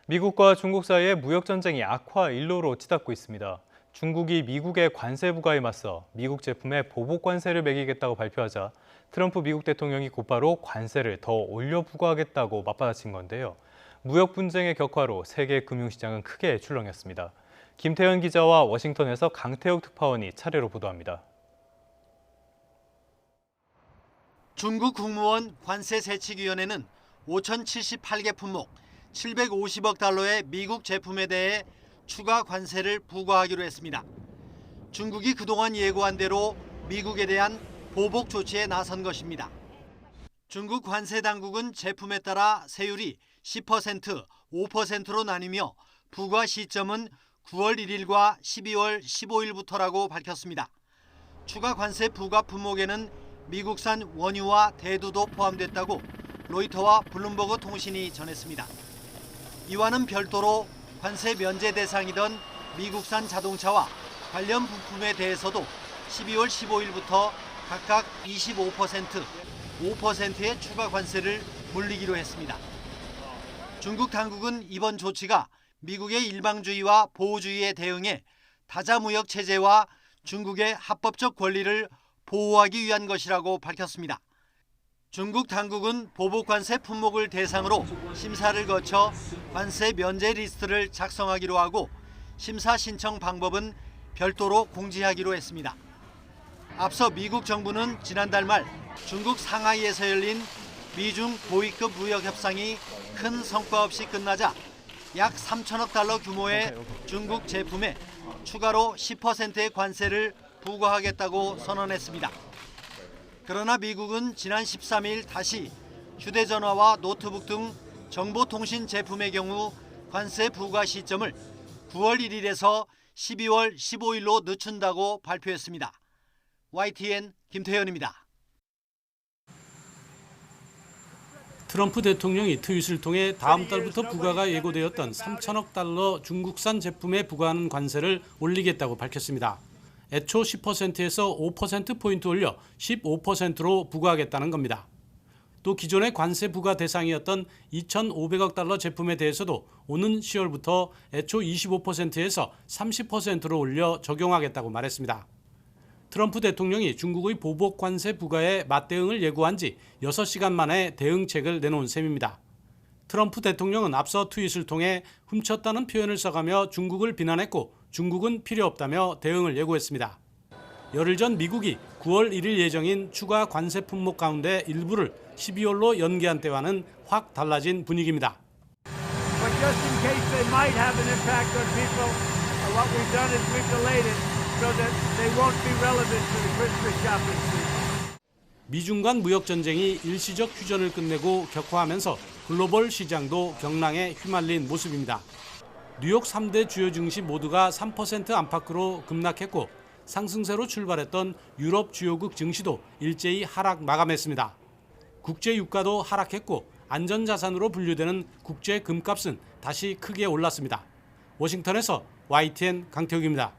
미국과 중국 사이의 무역 전쟁이 악화 일로로 치닫고 있습니다. 중국이 미국의 관세 부과에 맞서 미국 제품에 보복 관세를 매기겠다고 발표하자 트럼프 미국 대통령이 곧바로 관세를 더 올려 부과하겠다고 맞받아친 건데요. 무역 분쟁의 격화로 세계 금융시장은 크게 출렁였습니다. 김태현 기자와 워싱턴에서 강태욱 특파원이 차례로 보도합니다. 중국 국무원 관세세칙위원회는 5,078개 품목 750억 달러의 미국 제품에 대해 추가 관세를 부과하기로 했습니다. 중국이 그동안 예고한 대로 미국에 대한 보복 조치에 나선 것입니다. 중국 관세 당국은 제품에 따라 세율이 10%, 5%로 나뉘며 부과 시점은 9월 1일과 12월 15일부터라고 밝혔습니다. 추가 관세 부과 품목에는 미국산 원유와 대두도 포함됐다고 로이터와 블룸버그 통신이 전했습니다. 이와는 별도로 관세 면제 대상이던 미국산 자동차와 관련 부품에 대해서도 12월 15일부터 각각 25%, 5%의 추가 관세를 물리기로 했습니다. 중국 당국은 이번 조치가 미국의 일방주의와 보호주의에 대응해 다자무역 체제와 중국의 합법적 권리를 보호하기 위한 것이라고 밝혔습니다. 중국 당국은 보복 관세 품목을 대상으로 심사를 거쳐 관세 면제 리스트를 작성하기로 하고 심사 신청 방법은 별도로 공지하기로 했습니다. 앞서 미국 정부는 지난달 말 중국 상하이에서 열린 미중 고위급 무역 협상이 큰 성과 없이 끝나자 약 3천억 달러 규모의 중국 제품에 추가로 10%의 관세를 부과하겠다고 선언했습니다. 그러나 미국은 지난 13일 다시 휴대전화와 노트북 등 정보통신 제품의 경우 관세 부과 시점을 9월 1일에서 12월 15일로 늦춘다고 발표했습니다. YTN 김태현입니다. 트럼프 대통령이 트윗을 통해 다음 달부터 부과가 예고되었던 3천억 달러 중국산 제품에 부과하는 관세를 올리겠다고 밝혔습니다. 애초 10%에서 5%포인트 올려 15%로 부과하겠다는 겁니다. 또 기존의 관세 부과 대상이었던 2,500억 달러 제품에 대해서도 오는 10월부터 애초 25%에서 30%로 올려 적용하겠다고 말했습니다. 트럼프 대통령이 중국의 보복 관세 부과에 맞대응을 예고한 지 6시간 만에 대응책을 내놓은 셈입니다. 트럼프 대통령은 앞서 트윗을 통해 훔쳤다는 표현을 써가며 중국을 비난했고 중국은 필요 없다며 대응을 예고했습니다. 열흘 전 미국이 9월 1일 예정인 추가 관세 품목 가운데 일부를 12월로 연기한 때와는 확 달라진 분위기입니다. But just in case they might have an impact on people, what we've done is we've delayed it so that they won't be relevant to the Christmas shopping season. 미중 간 무역 전쟁이 일시적 휴전을 끝내고 격화하면서 글로벌 시장도 경랑에 휘말린 모습입니다. 뉴욕 3대 주요 증시 모두가 3% 안팎으로 급락했고 상승세로 출발했던 유럽 주요국 증시도 일제히 하락 마감했습니다. 국제 유가도 하락했고 안전자산으로 분류되는 국제 금값은 다시 크게 올랐습니다. 워싱턴에서 YTN 강태욱입니다.